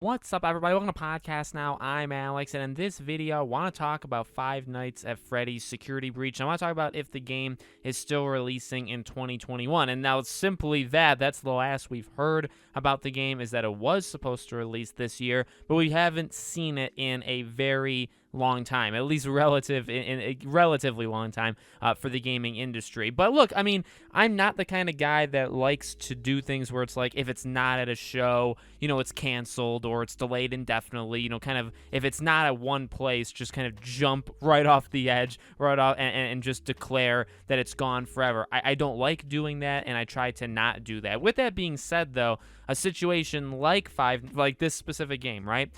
What's up, everybody? Welcome to Podcast Now. I'm Alex, and in this video, I want to talk about Five Nights at Freddy's Security Breach. I want to talk about if the game is still releasing in 2021. And now, it's simply that's the last we've heard about the game, is that it was supposed to release this year, but we haven't seen it in a very long time, at least in a relatively long time for the gaming industry. But look, I mean, I'm not the kind of guy that likes to do things where it's like, if it's not at a show, it's canceled or it's delayed indefinitely, kind of, if it's not at one place, just kind of jump right off the edge, right off, and just declare that it's gone forever. I don't like doing that, and I try to not do that. With that being said, though, a situation like this specific game, right?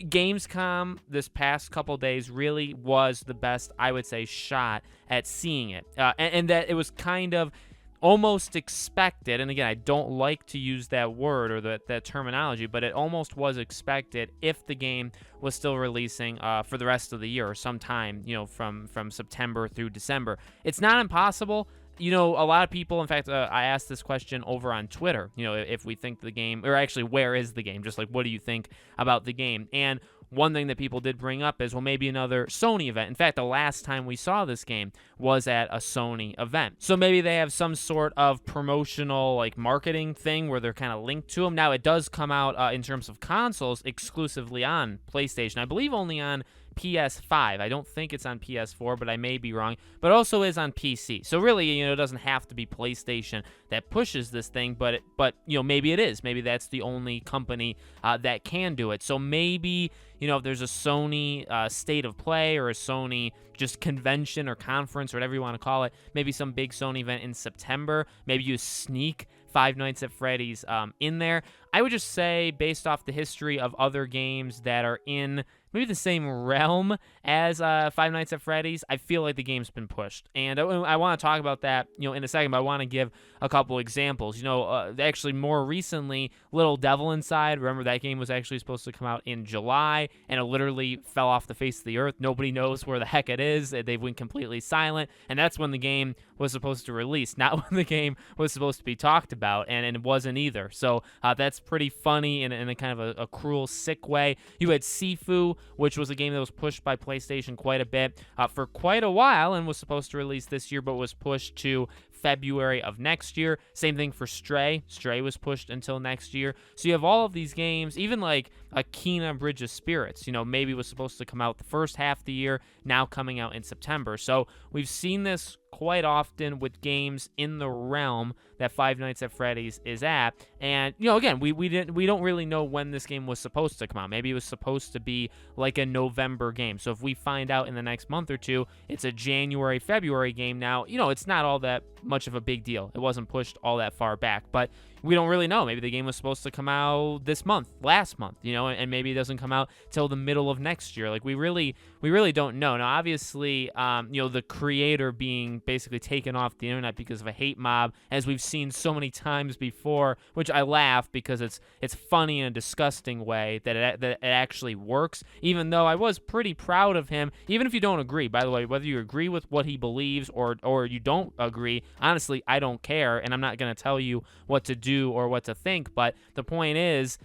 Gamescom this past couple days really was the best, I would say, shot at seeing it. And that it was kind of almost expected, and again, I don't like to use that word or that terminology, but it almost was expected if the game was still releasing for the rest of the year or sometime, from September through December. It's not impossible. A lot of people, in fact, I asked this question over on Twitter, if we think the game, or actually, where is the game? Just like, what do you think about the game? And one thing that people did bring up is, well, maybe another Sony event. In fact, the last time we saw this game was at a Sony event. So maybe they have some sort of promotional, marketing thing where they're kind of linked to them. Now, it does come out in terms of consoles exclusively on PlayStation. I believe only on PS5. I don't think it's on PS4, but I may be wrong. But also is on PC. So really, it doesn't have to be PlayStation that pushes this thing, but maybe it is. Maybe that's the only company that can do it. So maybe, if there's a Sony State of Play or a Sony just convention or conference or whatever you want to call it, maybe some big Sony event in September, maybe you sneak Five Nights at Freddy's in there. I would just say, based off the history of other games that are in maybe the same realm as Five Nights at Freddy's, I feel like the game's been pushed. And I want to talk about that, in a second, but I want to give a couple examples. Actually, more recently, Little Devil Inside, remember that game was actually supposed to come out in July, and it literally fell off the face of the earth. Nobody knows where the heck it is. They went completely silent, and that's when the game was supposed to release, not when the game was supposed to be talked about, and it wasn't either. So that's pretty funny in a kind of a cruel, sick way. You had Sifu, which was a game that was pushed by PlayStation quite a bit for quite a while and was supposed to release this year, but was pushed to February of next year. Same thing for Stray. Stray was pushed until next year. So you have all of these games, even like Akina Bridge of Spirits, maybe was supposed to come out the first half of the year, now coming out in September. So we've seen this quite often with games in the realm that Five Nights at Freddy's is at. And, again, we don't really know when this game was supposed to come out. Maybe it was supposed to be like a November game. So if we find out in the next month or two it's a January, February game now, it's not all that much of a big deal. It wasn't pushed all that far back, but we don't really know. Maybe the game was supposed to come out this month, last month, and maybe it doesn't come out till the middle of next year. We really don't know. Now, obviously, the creator being basically taken off the internet because of a hate mob, as we've seen so many times before, which I laugh because it's funny in a disgusting way that it actually works, even though I was pretty proud of him, even if you don't agree. By the way, whether you agree with what he believes or you don't agree, honestly, I don't care, and I'm not going to tell you what to do or what to think, but the point is,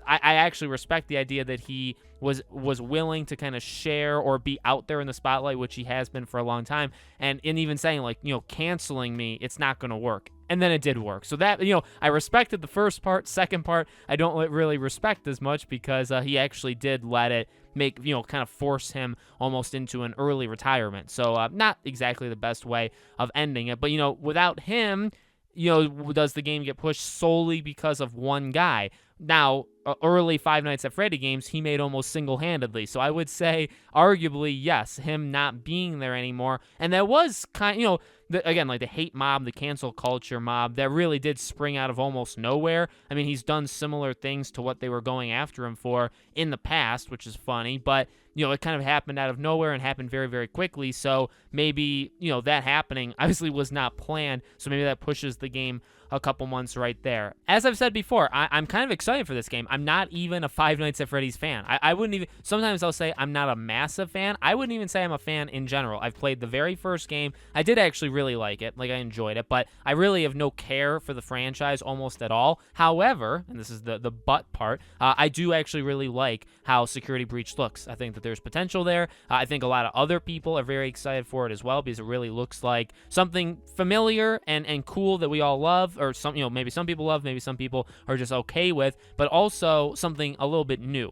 I actually respect the idea that he was willing to kind of share or be out there in the spotlight, which he has been for a long time, and even saying canceling me, it's not going to work. And then it did work. So that, I respected the first part. Second part, I don't really respect as much because he actually did let it make, kind of force him almost into an early retirement. So not exactly the best way of ending it. But, without him, does the game get pushed solely because of one guy? Now, early Five Nights at Freddy games, he made almost single-handedly. So I would say, arguably, yes, him not being there anymore. And that was kind of, again, like the hate mob, the cancel culture mob, that really did spring out of almost nowhere. I mean, he's done similar things to what they were going after him for in the past, which is funny. But it kind of happened out of nowhere and happened very, very quickly. So maybe, that happening obviously was not planned. So maybe that pushes the game a couple months right there. As I've said before, I'm kind of excited for this game. I'm not even a Five Nights at Freddy's fan. I wouldn't even, sometimes I'll say I'm not a massive fan. I wouldn't even say I'm a fan in general. I've played the very first game. I did actually really like it. Like, I enjoyed it, but I really have no care for the franchise almost at all. However, and this is the but part, I do actually really like how Security Breach looks. I think that there's potential there. I think a lot of other people are very excited for it as well, because it really looks like something familiar and cool that we all love, or maybe some people love, maybe some people are just okay with, but also something a little bit new.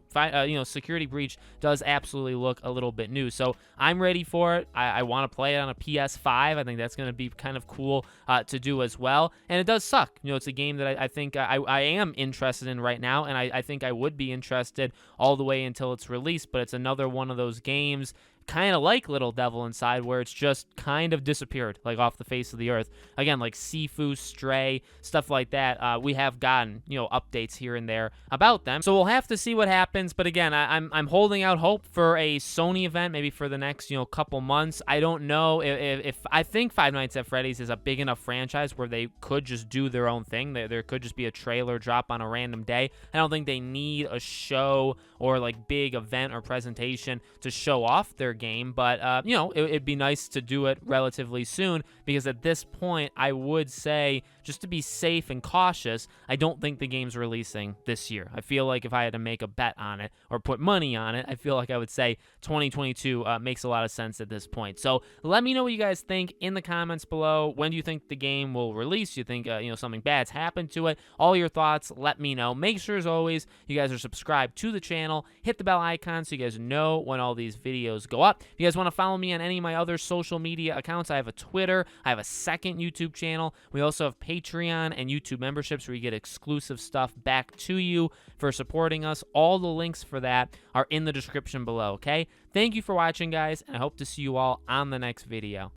Security Breach does absolutely look a little bit new, so I'm ready for it. I want to play it on a PS5. I think that's going to be kind of cool to do as well, and it does suck. It's a game that I think I am interested in right now, and I think I would be interested all the way until it's released, but it's another one of those games kind of like Little Devil Inside, where it's just kind of disappeared, like, off the face of the earth. Again, like Sifu, Stray, stuff like that. We have gotten, updates here and there about them. So we'll have to see what happens. But again, I'm holding out hope for a Sony event, maybe for the next, couple months. I don't know if I think Five Nights at Freddy's is a big enough franchise where they could just do their own thing. There could just be a trailer drop on a random day. I don't think they need a show or like big event or presentation to show off their game, but it'd be nice to do it relatively soon, because at this point I would say, just to be safe and cautious, I don't think the game's releasing this year. I feel like if I had to make a bet on it or put money on it, I feel like I would say 2022 makes a lot of sense at this point. So let me know what you guys think in the comments below. When do you think the game will release? Do you think something bad's happened to it? All your thoughts, let me know. Make sure, as always, you guys are subscribed to the channel. Hit the bell icon so you guys know when all these videos go up. If you guys want to follow me on any of my other social media accounts, I have a Twitter, I have a second YouTube channel. We also have Patreon and YouTube memberships where you get exclusive stuff back to you for supporting us. All the links for that are in the description below, okay? Thank you for watching, guys, and I hope to see you all on the next video.